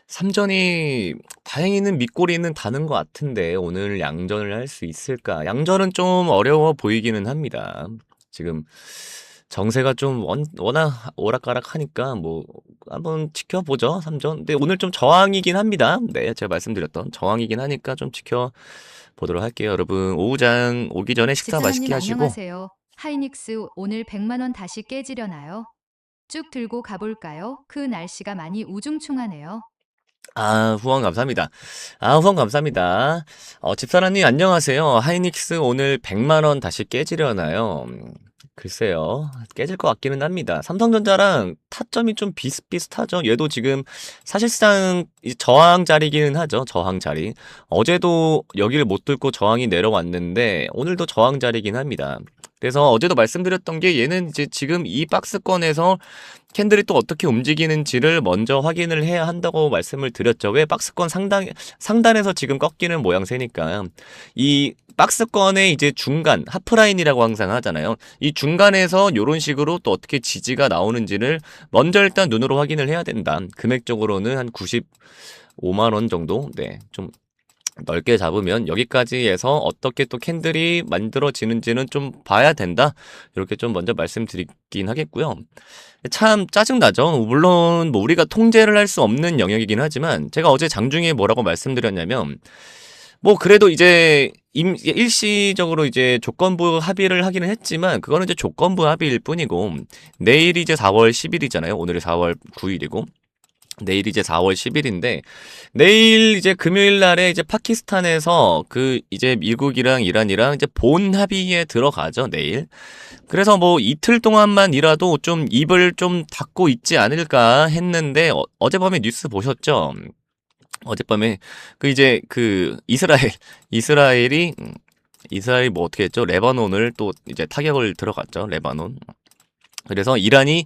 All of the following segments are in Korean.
삼전이 다행히는 밑꼬리는 다는 것 같은데 오늘 양전을 할 수 있을까? 양전은 좀 어려워 보이기는 합니다. 지금 정세가 좀 워낙 오락가락하니까 뭐 한번 지켜보죠, 삼전. 근데 오늘 좀 저항이긴 합니다. 네, 제가 말씀드렸던 저항이긴 하니까 좀 지켜보도록 할게요. 여러분, 오후장 오기 전에 식사 집사람님 맛있게 하시고. 안녕하세요. 하이닉스 오늘 100만 원 다시 깨지려나요? 쭉 들고 가볼까요? 그 날씨가 많이 우중충하네요. 후원 감사합니다. 후원 감사합니다. 집사람님 안녕하세요. 하이닉스 오늘 100만 원 다시 깨지려나요? 글쎄요. 깨질 것 같기는 합니다. 삼성전자랑 타점이 좀 비슷비슷하죠. 얘도 지금 사실상 저항 자리기는 하죠. 저항 자리. 어제도 여기를 못 뚫고 저항이 내려왔는데 오늘도 저항 자리긴 합니다. 그래서 어제도 말씀드렸던 게 얘는 이제 지금 이 박스권에서 캔들이 또 어떻게 움직이는지를 먼저 확인을 해야 한다고 말씀을 드렸죠. 왜 박스권 상단에서 지금 꺾이는 모양새니까. 이 박스권의 이제 중간, 하프라인이라고 항상 하잖아요. 이 중간에서 이런 식으로 또 어떻게 지지가 나오는지를 먼저 일단 눈으로 확인을 해야 된다. 금액적으로는 한 95만 원 정도? 네, 좀 넓게 잡으면 여기까지 해서 어떻게 또 캔들이 만들어지는지는 좀 봐야 된다. 이렇게 좀 먼저 말씀드리긴 하겠고요. 참 짜증나죠. 물론 뭐 우리가 통제를 할 수 없는 영역이긴 하지만 제가 어제 장중에 뭐라고 말씀드렸냐면 뭐 그래도 이제 일시적으로 이제 조건부 합의를 하기는 했지만 그거는 이제 조건부 합의일 뿐이고 내일이 이제 4월 10일이잖아요. 오늘이 4월 9일이고 내일 이제 4월 10일인데 내일 이제 금요일 날에 이제 파키스탄에서 그 이제 미국이랑 이란이랑 이제 본 합의에 들어가죠, 내일. 그래서 뭐 이틀 동안만이라도 좀 입을 좀 닫고 있지 않을까 했는데 어젯밤에 뉴스 보셨죠? 어젯밤에 그 이제 그 이스라엘이 뭐 어떻게 했죠? 레바논을 또 이제 타격을 들어갔죠, 레바논. 그래서 이란이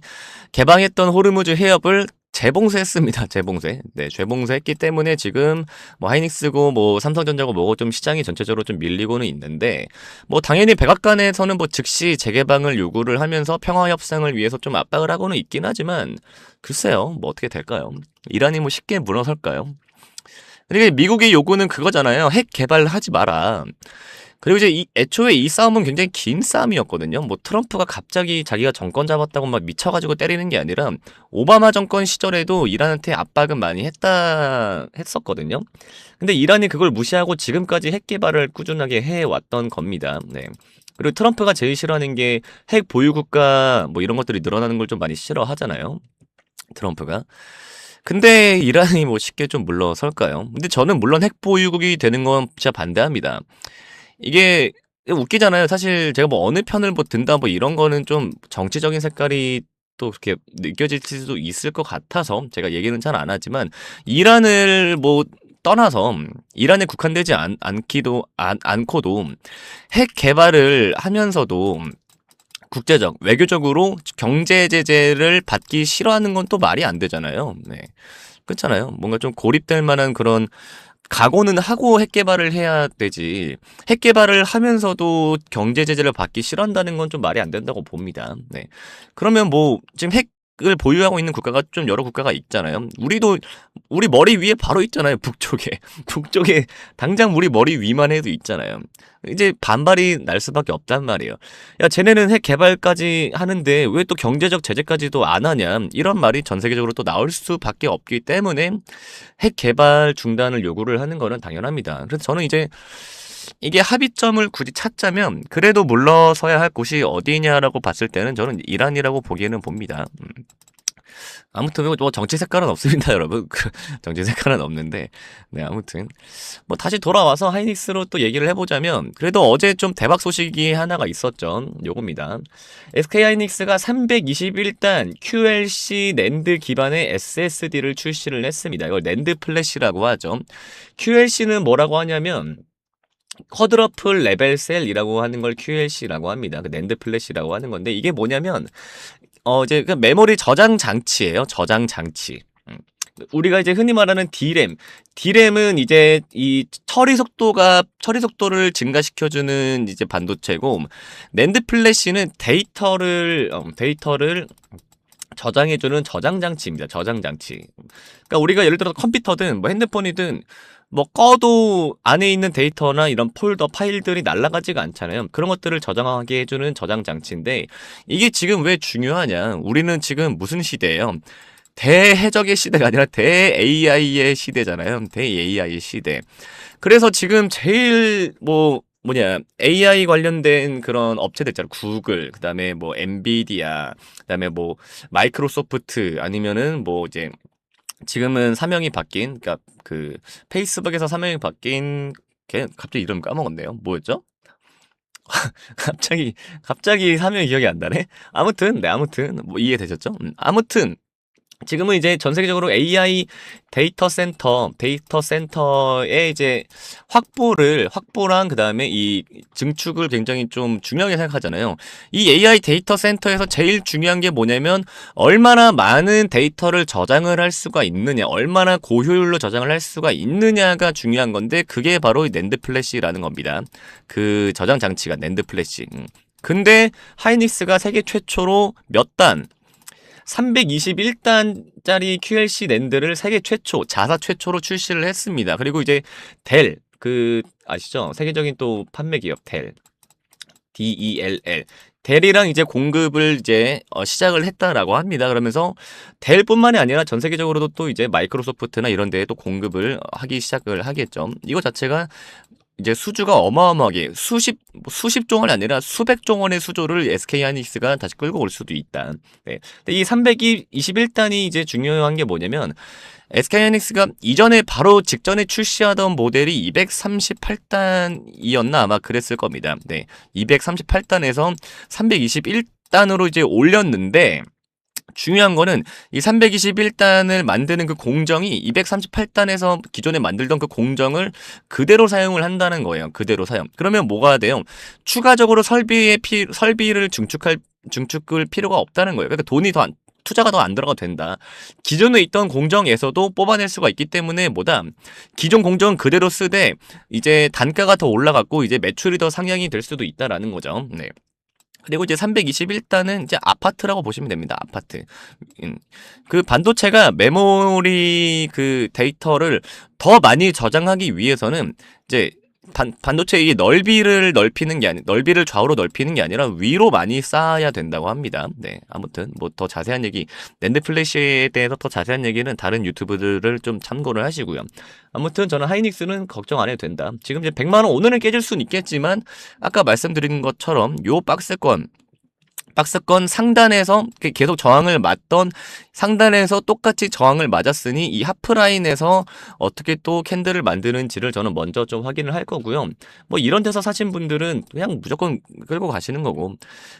개방했던 호르무즈 해협을 재봉쇄했습니다. 재봉쇄. 네, 재봉쇄했기 때문에 지금 뭐 하이닉스고 뭐 삼성전자고 뭐고 좀 시장이 전체적으로 좀 밀리고는 있는데 뭐 당연히 백악관에서는 뭐 즉시 재개방을 요구를 하면서 평화 협상을 위해서 좀 압박을 하고는 있긴 하지만 글쎄요. 뭐 어떻게 될까요? 이란이 뭐 쉽게 물러설까요? 그리고 미국의 요구는 그거잖아요. 핵 개발하지 마라. 그리고 이제 애초에 이 싸움은 굉장히 긴 싸움이었거든요. 뭐 트럼프가 갑자기 자기가 정권 잡았다고 막 미쳐가지고 때리는 게 아니라 오바마 정권 시절에도 이란한테 압박은 많이 했었거든요. 근데 이란이 그걸 무시하고 지금까지 핵 개발을 꾸준하게 해왔던 겁니다. 네. 그리고 트럼프가 제일 싫어하는 게 핵 보유국가 뭐 이런 것들이 늘어나는 걸 좀 많이 싫어하잖아요. 트럼프가. 근데 이란이 뭐 쉽게 좀 물러설까요? 근데 저는 물론 핵 보유국이 되는 건 진짜 반대합니다. 이게 웃기잖아요. 사실 제가 뭐 어느 편을 뭐 든다 뭐 이런 거는 좀 정치적인 색깔이 또 그렇게 느껴질 수도 있을 것 같아서 제가 얘기는 잘 안 하지만 이란을 뭐 떠나서 이란에 국한되지 않고도 핵 개발을 하면서도 국제적, 외교적으로 경제 제재를 받기 싫어하는 건 또 말이 안 되잖아요. 네. 그렇잖아요. 뭔가 좀 고립될 만한 그런 각오는 하고 핵 개발을 해야 되지. 핵 개발을 하면서도 경제 제재를 받기 싫어한다는 건 좀 말이 안 된다고 봅니다. 네. 그러면 뭐 지금 핵을 보유하고 있는 국가가 좀 여러 국가가 있잖아요. 우리 머리 위에 바로 있잖아요. 북쪽에. 북쪽에 당장 우리 머리 위만 해도 있잖아요. 이제 반발이 날 수밖에 없단 말이에요. 야, 쟤네는 핵 개발까지 하는데 왜 또 경제적 제재까지도 안 하냐. 이런 말이 전 세계적으로 또 나올 수밖에 없기 때문에 핵 개발 중단을 요구를 하는 거는 당연합니다. 그래서 저는 이제 이게 합의점을 굳이 찾자면 그래도 물러서야 할 곳이 어디냐라고 봤을 때는 저는 이란이라고 보기에는 봅니다. 아무튼 뭐 정치 색깔은 없습니다, 여러분. 정치 색깔은 없는데, 네, 아무튼 뭐 다시 돌아와서 하이닉스로 또 얘기를 해보자면 그래도 어제 좀 대박 소식이 하나가 있었죠. 요겁니다. SK 하이닉스가 321단 QLC 낸드 기반의 SSD를 출시를 했습니다. 이걸 낸드 플래시라고 하죠. QLC는 뭐라고 하냐면 쿼드러플 레벨 셀이라고 하는 걸 QLC라고 합니다. 그 낸드 플래시라고 하는 건데 이게 뭐냐면 이제 그 메모리 저장 장치예요. 저장 장치. 우리가 이제 흔히 말하는 D램은 이제 이 처리 속도를 증가시켜주는 이제 반도체고, 낸드 플래시는 데이터를 저장해주는 저장 장치입니다. 저장 장치. 그러니까 우리가 예를 들어 컴퓨터든 뭐 핸드폰이든 뭐 꺼도 안에 있는 데이터나 이런 폴더 파일들이 날아가지가 않잖아요. 그런 것들을 저장하게 해주는 저장 장치인데 이게 지금 왜 중요하냐? 우리는 지금 무슨 시대예요? 대해적의 시대가 아니라 대-AI의 시대잖아요. 대-AI 시대. 그래서 지금 제일 AI 관련된 그런 업체들 있잖아요. 구글, 그 다음에 뭐 엔비디아, 그 다음에 뭐 마이크로소프트, 아니면은 뭐 이제 지금은 사명이 바뀐, 그러니까 그 페이스북에서 사명이 바뀐, 걔 갑자기 이름 까먹었네요. 뭐였죠? 갑자기 사명이 기억이 안 나네. 아무튼 뭐 이해되셨죠? 아무튼 지금은 이제 전 세계적으로 AI 데이터 센터의 이제 확보랑 그 다음에 이 증축을 굉장히 좀 중요하게 생각하잖아요. 이 AI 데이터 센터에서 제일 중요한 게 뭐냐면 얼마나 많은 데이터를 저장을 할 수가 있느냐, 얼마나 고효율로 저장을 할 수가 있느냐가 중요한 건데 그게 바로 이 낸드 플래시라는 겁니다. 그 저장 장치가 낸드 플래시. 근데 하이닉스가 세계 최초로 몇 단? 321단짜리 QLC 낸드를 세계 최초, 자사 최초로 출시를 했습니다. 그리고 이제 델, 아시죠? 세계적인 또 판매 기업 델, DELL. 델이랑 이제 공급을 이제 시작을 했다라고 합니다. 그러면서 델뿐만이 아니라 전 세계적으로도 또 이제 마이크로소프트나 이런 데에 또 공급을 하기 시작을 하겠죠. 이거 자체가 이제 수주가 어마어마하게 수십 조 원이 아니라 수백 조 원의 수조를 SK 하이닉스가 다시 끌고 올 수도 있다. 네. 근데 이 321단이 이제 중요한 게 뭐냐면 SK 하이닉스가 이전에 바로 직전에 출시하던 모델이 238단이었나 아마 그랬을 겁니다. 네. 238단에서 321단으로 이제 올렸는데 중요한 거는 이 321단을 만드는 그 공정이 238단에서 기존에 만들던 그 공정을 그대로 사용을 한다는 거예요. 그대로 사용. 그러면 뭐가 돼요? 추가적으로 설비를 증축을 필요가 없다는 거예요. 그러니까 투자가 더 안 들어가도 된다. 기존에 있던 공정에서도 뽑아낼 수가 있기 때문에 기존 공정은 그대로 쓰되 이제 단가가 더 올라갔고 이제 매출이 더 상향이 될 수도 있다라는 거죠. 네. 그리고 이제 321단은 이제 아파트라고 보시면 됩니다. 아파트. 그 반도체가 메모리 그 데이터를 더 많이 저장하기 위해서는 이제 반도체의 넓이를 좌우로 넓히는 게 아니라 위로 많이 쌓아야 된다고 합니다. 네. 아무튼 뭐 더 자세한 얘기, 낸드 플래시에 대해서 더 자세한 얘기는 다른 유튜브들을 좀 참고를 하시고요. 아무튼 저는 하이닉스는 걱정 안 해도 된다. 지금 이제 100만 원 오늘은 깨질 수는 있겠지만 아까 말씀드린 것처럼 요 박스권 상단에서 계속 저항을 맞던 상단에서 똑같이 저항을 맞았으니 이 하프라인에서 어떻게 또 캔들을 만드는지를 저는 먼저 좀 확인을 할 거고요. 뭐 이런 데서 사신 분들은 그냥 무조건 끌고 가시는 거고.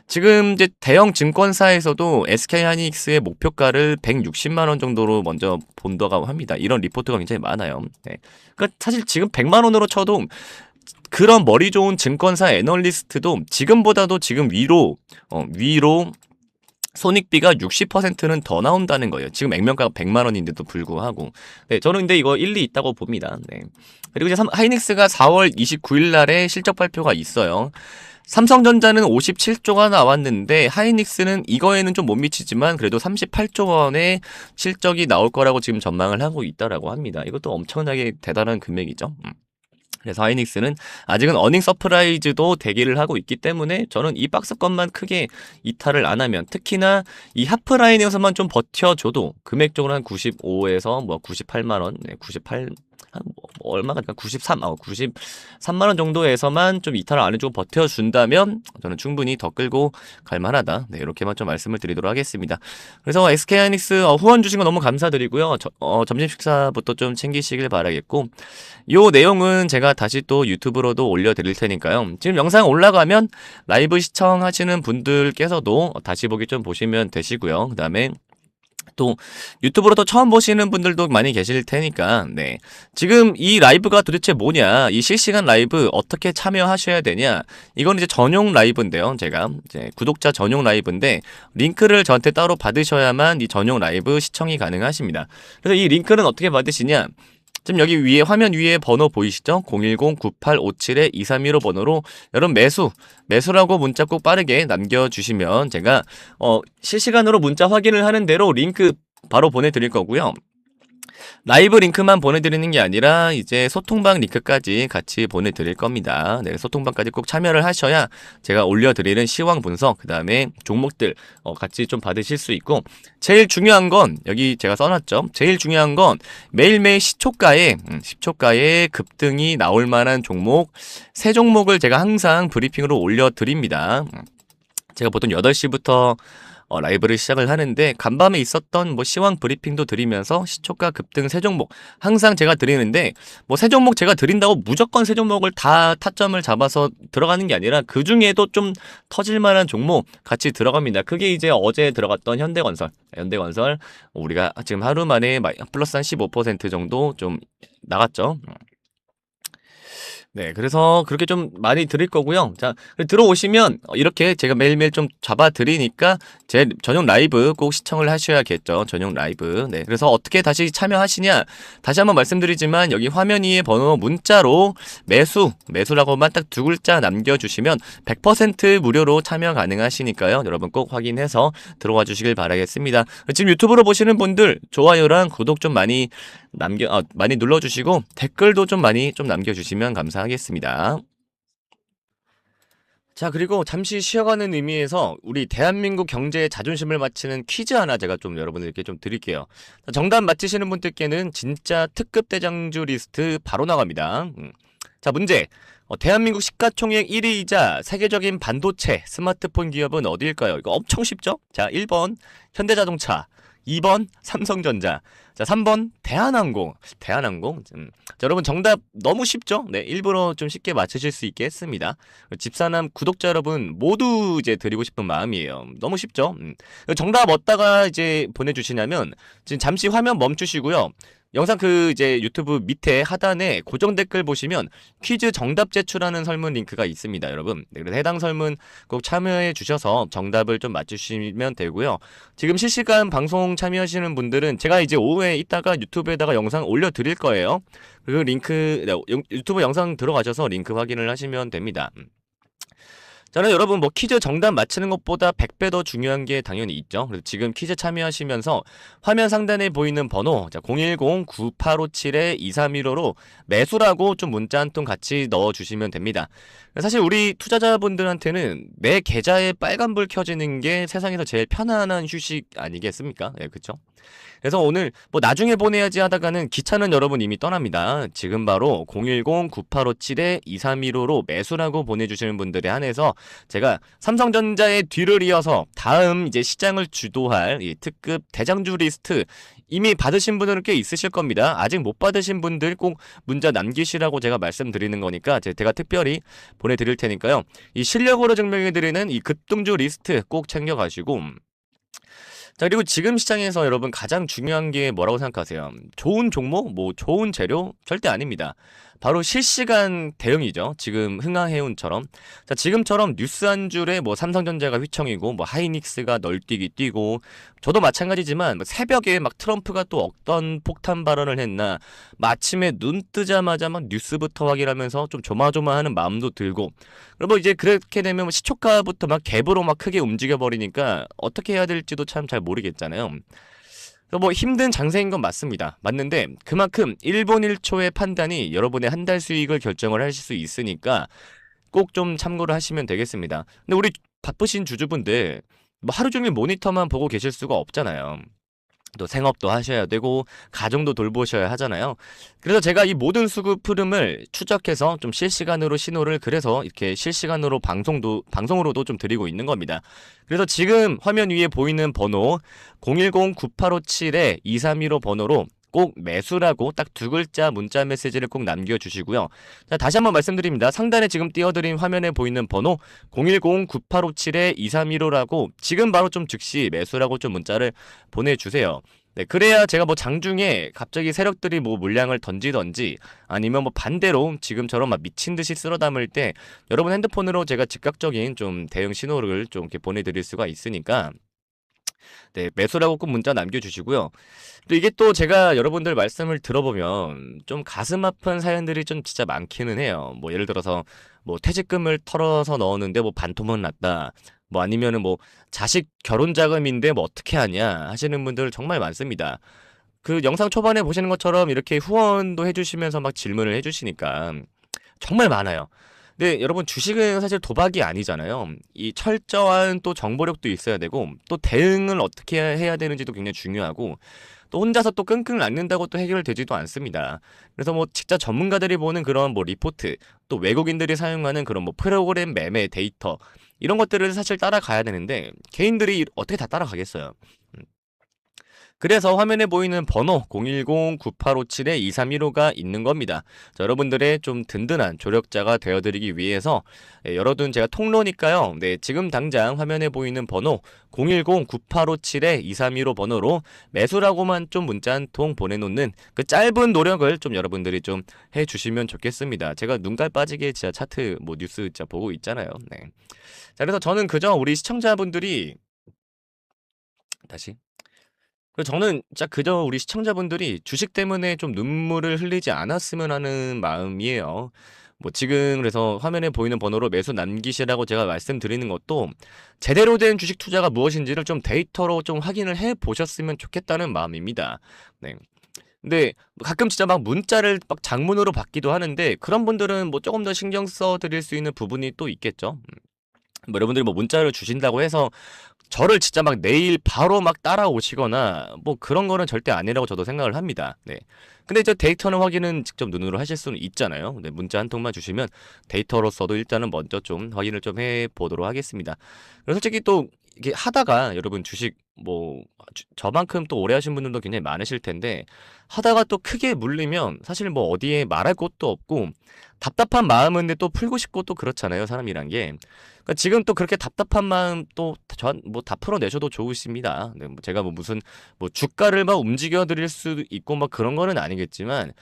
지금 이제 대형 증권사에서도 SK 하이닉스의 목표가를 160만 원 정도로 먼저 본다고 합니다. 이런 리포트가 굉장히 많아요. 네. 그러니까 사실 지금 100만 원으로 쳐도 그런 머리 좋은 증권사 애널리스트도 지금보다도 지금 위로 손익비가 60%는 더 나온다는 거예요. 지금 액면가가 100만 원인데도 불구하고. 네, 저는 근데 이거 일리 있다고 봅니다. 네. 그리고 이제 하이닉스가 4월 29일 날에 실적 발표가 있어요. 삼성전자는 57조가 나왔는데 하이닉스는 이거에는 좀 못 미치지만 그래도 38조 원의 실적이 나올 거라고 지금 전망을 하고 있다라고 합니다. 이것도 엄청나게 대단한 금액이죠. 그래서 하이닉스는 아직은 어닝 서프라이즈도 대기를 하고 있기 때문에 저는 이 박스권만 크게 이탈을 안 하면, 특히나 이 하프라인에서만 좀 버텨줘도 금액적으로 한 95에서 뭐 98만 원, 98 얼마가 93만 원 정도에서만 좀 이탈을 안 해주고 버텨준다면 저는 충분히 더 끌고 갈만하다. 네, 이렇게만 좀 말씀을 드리도록 하겠습니다. 그래서 SK 하이닉스 후원 주신 거 너무 감사드리고요. 점심 식사부터 좀 챙기시길 바라겠고, 요 내용은 제가 다시 또 유튜브로도 올려드릴 테니까요. 지금 영상 올라가면 라이브 시청하시는 분들께서도 다시 보기 좀 보시면 되시고요. 그 다음에 또 유튜브로도 처음 보시는 분들도 많이 계실 테니까, 네, 지금 이 라이브가 도대체 뭐냐, 이 실시간 라이브 어떻게 참여하셔야 되냐, 이건 이제 전용 라이브인데요. 제가 이제 구독자 전용 라이브인데 링크를 저한테 따로 받으셔야만 이 전용 라이브 시청이 가능하십니다. 그래서 이 링크는 어떻게 받으시냐, 지금 여기 위에 화면 위에 번호 보이시죠? 010-9857-2315 번호로 여러분 매수라고 문자 꼭 빠르게 남겨주시면 제가 실시간으로 문자 확인을 하는 대로 링크 바로 보내드릴 거고요. 라이브 링크만 보내드리는 게 아니라 이제 소통방 링크까지 같이 보내드릴 겁니다. 네, 소통방까지 꼭 참여를 하셔야 제가 올려드리는 시황 분석, 그 다음에 종목들 같이 좀 받으실 수 있고, 제일 중요한 건 여기 제가 써놨죠. 제일 중요한 건 매일매일 시초가에 급등이 나올 만한 종목 3종목을 제가 항상 브리핑으로 올려드립니다. 제가 보통 8시부터 라이브를 시작을 하는데 간밤에 있었던 뭐 시황 브리핑도 드리면서 시초가 급등 3종목 항상 제가 드리는데 뭐 3종목 제가 드린다고 무조건 3종목을 다 타점을 잡아서 들어가는 게 아니라 그 중에도 좀 터질 만한 종목 같이 들어갑니다. 그게 이제 어제 들어갔던 현대건설 우리가 지금 하루 만에 플러스 한 15% 정도 좀 나갔죠. 네, 그래서 그렇게 좀 많이 드릴 거고요. 자, 들어오시면 이렇게 제가 매일매일 좀 잡아 드리니까 제 전용 라이브 꼭 시청을 하셔야겠죠. 전용 라이브. 네, 그래서 어떻게 다시 참여하시냐? 다시 한번 말씀드리지만 여기 화면 위에 번호 문자로 매수라고만 딱 2글자 남겨주시면 100% 무료로 참여 가능하시니까요. 여러분 꼭 확인해서 들어와 주시길 바라겠습니다. 지금 유튜브로 보시는 분들 좋아요랑 구독 좀 많이 눌러주시고 댓글도 좀 많이 좀 남겨주시면 감사하겠습니다. 자, 그리고 잠시 쉬어가는 의미에서 우리 대한민국 경제의 자존심을 맞히는 퀴즈 하나 제가 좀 여러분들께 좀 드릴게요. 자, 정답 맞히시는 분들께는 진짜 특급 대장주 리스트 바로 나갑니다. 자, 문제. 대한민국 시가총액 1위이자 세계적인 반도체 스마트폰 기업은 어디일까요? 이거 엄청 쉽죠? 자, 1번 현대자동차, 2번 삼성전자, 자 3번 대한항공. 자, 여러분 정답 너무 쉽죠? 네, 일부러 좀 쉽게 맞추실 수 있게 했습니다. 집사남 구독자 여러분 모두 이제 드리고 싶은 마음이에요. 너무 쉽죠? 정답 어디다가 이제 보내주시냐면 지금 잠시 화면 멈추시고요. 영상 이제 유튜브 밑에 하단에 고정 댓글 보시면 퀴즈 정답 제출하는 설문 링크가 있습니다, 여러분. 네, 그래서 해당 설문 꼭 참여해 주셔서 정답을 좀 맞추시면 되고요. 지금 실시간 방송 참여하시는 분들은 제가 이제 오후에 이따가 유튜브에다가 영상 올려드릴 거예요. 그 링크, 유튜브 영상 들어가셔서 링크 확인을 하시면 됩니다. 저는 여러분 뭐 퀴즈 정답 맞히는 것보다 100배 더 중요한 게 당연히 있죠. 그래서 지금 퀴즈 참여하시면서 화면 상단에 보이는 번호 010-9857-2315로 매수라고 좀 문자 한 통 같이 넣어주시면 됩니다. 사실 우리 투자자분들한테는 내 계좌에 빨간불 켜지는 게 세상에서 제일 편안한 휴식 아니겠습니까? 예, 그쵸? 그래서 오늘 뭐 나중에 보내야지 하다가는 기차는 여러분 이미 떠납니다. 지금 바로 010-9857-2315로 매수라고 보내주시는 분들에 한해서 제가 삼성전자의 뒤를 이어서 다음 이제 시장을 주도할 이 특급 대장주 리스트 이미 받으신 분들은 꽤 있으실 겁니다. 아직 못 받으신 분들 꼭 문자 남기시라고 제가 말씀드리는 거니까 제가 특별히 보내드릴 테니까요. 이 실력으로 증명해드리는 이 급등주 리스트 꼭 챙겨가시고, 자, 그리고 지금 시장에서 여러분 가장 중요한 게 뭐라고 생각하세요? 좋은 종목, 뭐 좋은 재료? 절대 아닙니다. 바로 실시간 대응이죠. 지금 흥하해운처럼. 자, 지금처럼 뉴스 한 줄에 뭐 삼성전자가 휘청이고 뭐 하이닉스가 널뛰기 뛰고, 저도 마찬가지지만 뭐 새벽에 막 트럼프가 또 어떤 폭탄 발언을 했나, 아침에 눈 뜨자마자 막 뉴스부터 확인하면서 좀 조마조마하는 마음도 들고, 그리고 이제 그렇게 되면 뭐 시초가부터 막 갭으로 막 크게 움직여 버리니까 어떻게 해야 될지도 참 잘 모르겠잖아요. 뭐 힘든 장세인 건 맞습니다. 맞는데 그만큼 1분 1초의 판단이 여러분의 한 달 수익을 결정을 하실 수 있으니까 꼭 좀 참고를 하시면 되겠습니다. 근데 우리 바쁘신 주주분들 뭐 하루 종일 모니터만 보고 계실 수가 없잖아요. 또 생업도 하셔야 되고 가정도 돌보셔야 하잖아요. 그래서 제가 이 모든 수급 흐름을 추적해서 좀 실시간으로 신호를 그래서 이렇게 실시간으로 방송으로도 좀 드리고 있는 겁니다. 그래서 지금 화면 위에 보이는 번호 010-9857-2315 번호로 꼭 매수라고 딱 2글자 문자 메시지를 꼭 남겨주시고요. 자, 다시 한번 말씀드립니다. 상단에 지금 띄워드린 화면에 보이는 번호 010-9857-2315라고 지금 바로 좀 즉시 매수라고 좀 문자를 보내주세요. 네, 그래야 제가 뭐 장중에 갑자기 세력들이 뭐 물량을 던지던지 아니면 뭐 반대로 지금처럼 막 미친 듯이 쓸어 담을 때 여러분 핸드폰으로 제가 즉각적인 좀 대응 신호를 좀 이렇게 보내드릴 수가 있으니까 네, 매수라고 꼭 문자 남겨주시고요. 또 이게 또 제가 여러분들 말씀을 들어보면 좀 가슴 아픈 사연들이 좀 진짜 많기는 해요. 뭐 예를 들어서 뭐 퇴직금을 털어서 넣었는데 뭐 반토막 났다. 뭐 아니면은 뭐 자식 결혼 자금인데 뭐 어떻게 하냐 하시는 분들 정말 많습니다. 그 영상 초반에 보시는 것처럼 이렇게 후원도 해주시면서 막 질문을 해주시니까 정말 많아요. 근데 여러분 주식은 사실 도박이 아니잖아요. 이 철저한 또 정보력도 있어야 되고 또 대응을 어떻게 해야 되는지도 굉장히 중요하고 또 혼자서 또 끙끙 앓는다고 또 해결되지도 않습니다. 그래서 뭐 진짜 전문가들이 보는 그런 뭐 리포트 또 외국인들이 사용하는 그런 뭐 프로그램 매매 데이터 이런 것들을 사실 따라가야 되는데 개인들이 어떻게 다 따라가겠어요. 그래서 화면에 보이는 번호 010-9857-2315가 있는 겁니다. 자, 여러분들의 좀 든든한 조력자가 되어드리기 위해서 열어둔 제가 통로니까요. 네, 지금 당장 화면에 보이는 번호 010-9857-2315 번호로 매수라고만 좀 문자 한 통 보내놓는 그 짧은 노력을 좀 여러분들이 좀 해주시면 좋겠습니다. 제가 눈깔 빠지게 진짜 차트 뭐 뉴스 진짜 보고 있잖아요. 네. 자, 그래서 저는 그저 우리 시청자분들이 다시 그래서 저는 진짜 그저 우리 시청자분들이 주식 때문에 좀 눈물을 흘리지 않았으면 하는 마음이에요. 뭐 지금 그래서 화면에 보이는 번호로 매수 남기시라고 제가 말씀드리는 것도 제대로 된 주식 투자가 무엇인지를 좀 데이터로 좀 확인을 해 보셨으면 좋겠다는 마음입니다. 네. 근데 가끔 진짜 막 문자를 막 장문으로 받기도 하는데 그런 분들은 뭐 조금 더 신경 써 드릴 수 있는 부분이 또 있겠죠. 뭐 여러분들이 뭐 문자를 주신다고 해서 저를 진짜 막 내일 바로 막 따라오시거나 뭐 그런 거는 절대 아니라고 저도 생각을 합니다. 네. 근데 저 데이터는 확인은 직접 눈으로 하실 수는 있잖아요. 네, 문자 한 통만 주시면 데이터로서도 일단은 먼저 좀 확인을 좀 해보도록 하겠습니다. 그리고 솔직히 또 이게 하다가 여러분 주식 뭐 저만큼 또 오래 하신 분들도 굉장히 많으실 텐데 하다가 또 크게 물리면 사실 뭐 어디에 말할 곳도 없고 답답한 마음은 근데 또 풀고 싶고 또 그렇잖아요. 사람이란 게. 그러니까 지금 또 그렇게 답답한 마음 또 전 뭐 다 풀어내셔도 좋으십니다. 네, 뭐 제가 뭐 무슨 뭐 주가를 막 움직여 드릴 수 있고 막 그런 거는 아니겠지만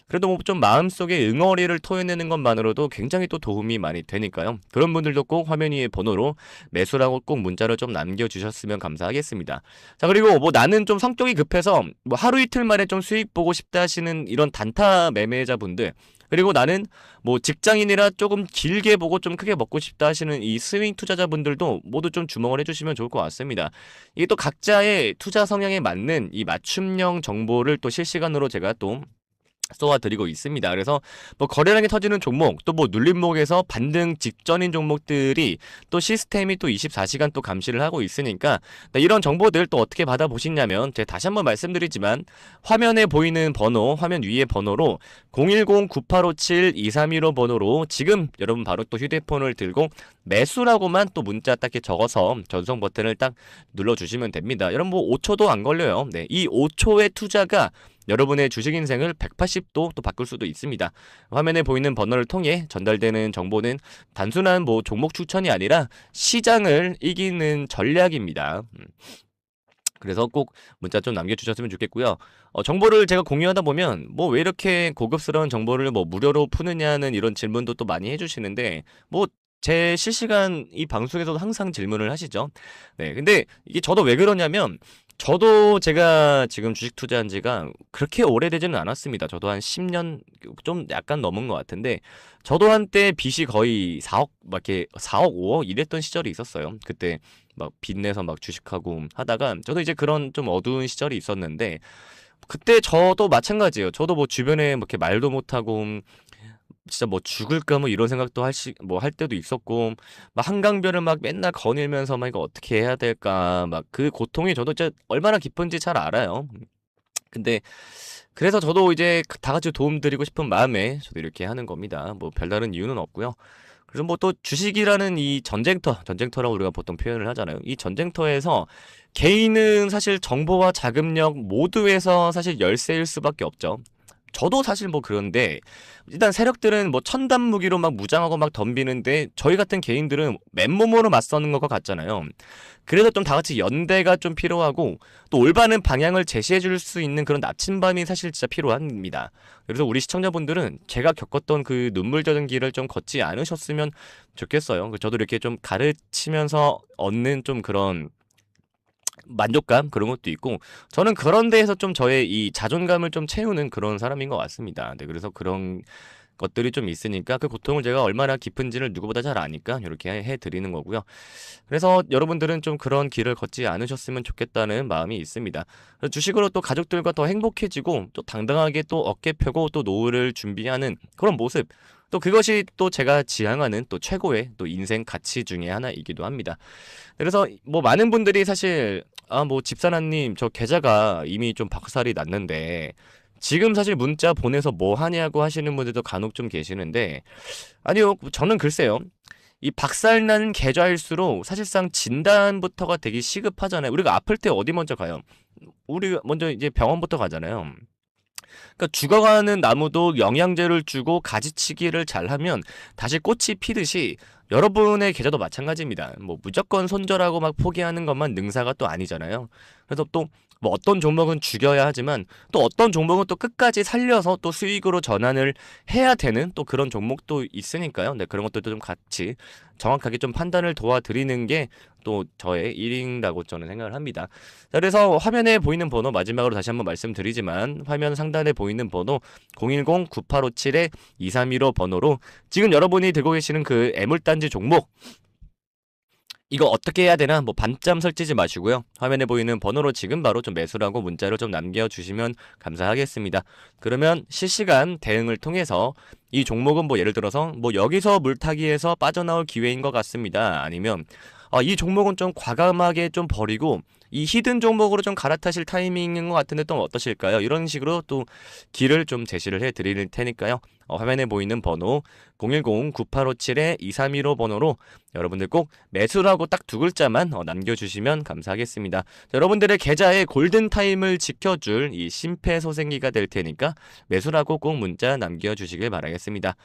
그래도 뭐 좀 마음속에 응어리를 토해내는 것만으로도 굉장히 또 도움이 많이 되니까요. 그런 분들도 꼭 화면 위에 번호로 매수라고 꼭 문자를 좀 남겨주셨으면 감사하겠습니다. 자, 그리고 뭐 나는 좀 성격이 급해서 뭐 하루 이틀 만에 좀 수익 보고 싶다 하시는 이런 단타 매매자분들 그리고 나는 뭐 직장인이라 조금 길게 보고 좀 크게 먹고 싶다 하시는 이 스윙 투자자분들도 모두 좀 주목을 해주시면 좋을 것 같습니다. 이게 또 각자의 투자 성향에 맞는 이 맞춤형 정보를 또 실시간으로 제가 또 쏘아드리고 있습니다. 그래서 뭐 거래량이 터지는 종목 또 뭐 눌림목에서 반등 직전인 종목들이 또 시스템이 또 24시간 또 감시를 하고 있으니까 이런 정보들 또 어떻게 받아보시냐면 제가 다시 한번 말씀드리지만 화면에 보이는 번호 화면 위에 번호로 010-9857-2315 번호로 지금 여러분 바로 또 휴대폰을 들고 매수라고만 또 문자 딱 이렇게 적어서 전송 버튼을 딱 눌러주시면 됩니다. 여러분 뭐 5초도 안 걸려요. 네, 이 5초의 투자가 여러분의 주식 인생을 180도 또 바꿀 수도 있습니다. 화면에 보이는 번호를 통해 전달되는 정보는 단순한 뭐 종목 추천이 아니라 시장을 이기는 전략입니다. 그래서 꼭 문자 좀 남겨주셨으면 좋겠고요. 정보를 제가 공유하다 보면 뭐 왜 이렇게 고급스러운 정보를 뭐 무료로 푸느냐는 이런 질문도 또 많이 해주시는데 뭐 제 실시간 이 방송에서도 항상 질문을 하시죠. 네, 근데 이게 저도 왜 그러냐면 저도 제가 지금 주식 투자한 지가 그렇게 오래되지는 않았습니다. 저도 한 10년 좀 약간 넘은 것 같은데 저도 한때 빚이 거의 4억 막 이렇게 4억 5억 이랬던 시절이 있었어요. 그때 막 빚내서 막 주식하고 하다가 저도 이제 그런 좀 어두운 시절이 있었는데 그때 저도 마찬가지예요. 저도 뭐 주변에 뭐 이렇게 말도 못하고 진짜 뭐 죽을까 뭐 이런 생각도 뭐 할 때도 있었고 막 한강변을 막 맨날 거닐면서 막 이거 어떻게 해야 될까 막 그 고통이 저도 진짜 얼마나 깊은지 잘 알아요. 근데 그래서 저도 이제 다 같이 도움드리고 싶은 마음에 저도 이렇게 하는 겁니다. 뭐 별다른 이유는 없고요. 그래서 뭐 또 주식이라는 이 전쟁터라고 우리가 보통 표현을 하잖아요. 이 전쟁터에서 개인은 사실 정보와 자금력 모두에서 사실 열세일 수밖에 없죠. 저도 사실 뭐 그런데 일단 세력들은 뭐 첨단 무기로 막 무장하고 막 덤비는데 저희 같은 개인들은 맨몸으로 맞서는 것과 같잖아요. 그래서 좀 다 같이 연대가 좀 필요하고 또 올바른 방향을 제시해 줄 수 있는 그런 나침반이 사실 진짜 필요합니다. 그래서 우리 시청자분들은 제가 겪었던 그 눈물 젖은 길을 좀 걷지 않으셨으면 좋겠어요. 저도 이렇게 좀 가르치면서 얻는 좀 그런 만족감 그런 것도 있고 저는 그런 데에서 좀 저의 이 자존감을 좀 채우는 그런 사람인 것 같습니다. 네, 그래서 그런 것들이 좀 있으니까 그 고통을 제가 얼마나 깊은지를 누구보다 잘 아니까 이렇게 해드리는 거고요. 그래서 여러분들은 좀 그런 길을 걷지 않으셨으면 좋겠다는 마음이 있습니다. 그래서 주식으로 또 가족들과 더 행복해지고 또 당당하게 또 어깨 펴고 또 노후를 준비하는 그런 모습 또 그것이 또 제가 지향하는 또 최고의 또 인생 가치 중에 하나이기도 합니다. 그래서 뭐 많은 분들이 사실 아 뭐 집사람님 저 계좌가 이미 좀 박살이 났는데 지금 사실 문자 보내서 뭐 하냐고 하시는 분들도 간혹 좀 계시는데 아니요 저는 글쎄요 이 박살난 계좌일수록 사실상 진단부터가 되게 시급하잖아요. 우리가 아플 때 어디 먼저 가요? 우리가 먼저 이제 병원부터 가잖아요. 그러니까 죽어가는 나무도 영양제를 주고 가지치기를 잘하면 다시 꽃이 피듯이 여러분의 계좌도 마찬가지입니다. 뭐 무조건 손절하고 막 포기하는 것만 능사가 또 아니잖아요. 그래서 또 뭐 어떤 종목은 죽여야 하지만 또 어떤 종목은 또 끝까지 살려서 또 수익으로 전환을 해야 되는 또 그런 종목도 있으니까요. 네, 그런 것들도 좀 같이 정확하게 좀 판단을 도와드리는 게 또 저의 일인다고 저는 생각을 합니다. 자, 그래서 화면에 보이는 번호 마지막으로 다시 한번 말씀드리지만 화면 상단에 보이는 번호 010-9857-2315 번호로 지금 여러분이 들고 계시는 그 애물단지 종목 이거 어떻게 해야 되나 뭐 반점 설치지 마시고요. 화면에 보이는 번호로 지금 바로 좀 매수라고 문자를 좀 남겨주시면 감사하겠습니다. 그러면 실시간 대응을 통해서 이 종목은 뭐 예를 들어서 뭐 여기서 물타기에서 빠져나올 기회인 것 같습니다. 아니면 이 종목은 좀 과감하게 좀 버리고 이 히든 종목으로 좀 갈아타실 타이밍인 것 같은데 또 어떠실까요? 이런 식으로 또 길을 좀 제시를 해드릴 테니까요. 화면에 보이는 번호 010-9857-2315 번호로 여러분들 꼭 매수라고 딱 두 글자만 남겨주시면 감사하겠습니다. 자, 여러분들의 계좌의 골든타임을 지켜줄 이 심폐소생기가 될 테니까 매수라고 꼭 문자 남겨주시길 바라겠습니다.